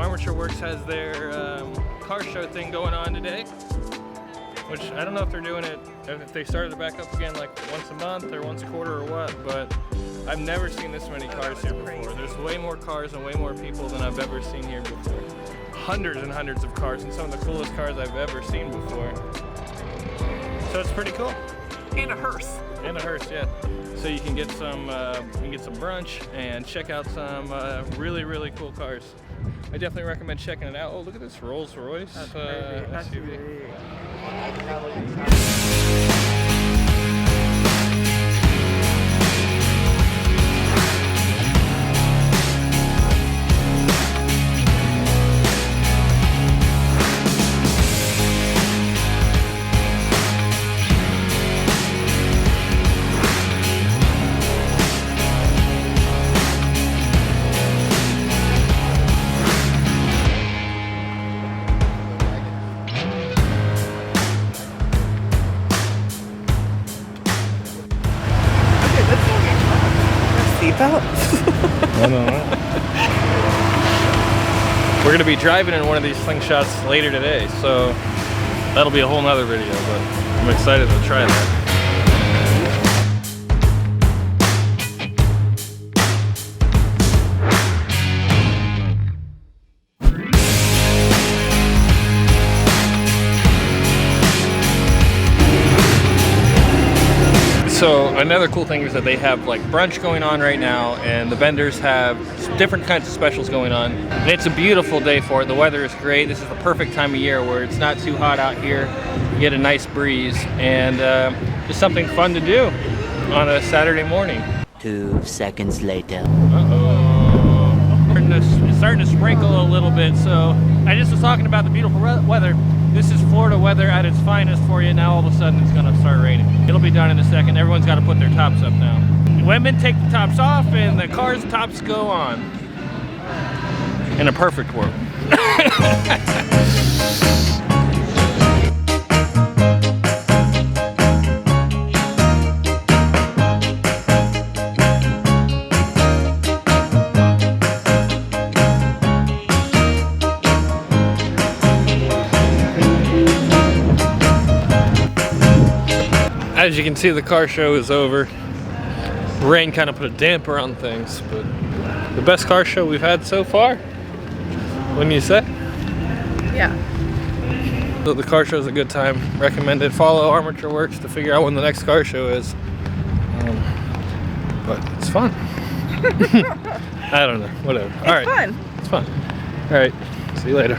Armature Works has their car show thing going on today, which I don't know if they're doing it, if they started it back up again like once a month or once a quarter or what, but I've never seen this many cars here before. There's way more cars and way more people than I've ever seen here before. Hundreds and hundreds of cars, and some of the coolest cars I've ever seen before. So it's pretty cool. And a hearse. And a hearse, yeah. So you can get some brunch and check out some really, really cool cars. I definitely recommend checking it out. Oh, look at this Rolls Royce SUV. I don't know. We're gonna be driving in one of these slingshots later today, so that'll be a whole nother video, but I'm excited to try that. So another cool thing is that they have like brunch going on right now, and the vendors have different kinds of specials going on. And it's a beautiful day for it. The weather is great. This is the perfect time of year where it's not too hot out here. You get a nice breeze, and just something fun to do on a Saturday morning. 2 seconds later. It's starting to sprinkle a little bit, so I just was talking about the beautiful weather. This is Florida weather at its finest for you. Now all of a sudden it's gonna start raining. It'll be done in a second. Everyone's got to put their tops up now. Women take the tops off and the car's tops go on. In a perfect world. As you can see, the car show is over. Rain kind of put a damper on things, but the best car show we've had so far, wouldn't you say? Yeah. So the car show is a good time. Recommend it. Follow Armature Works to figure out when the next car show is. But it's fun. I don't know. Whatever. All right. Fun. It's fun. All right. See you later.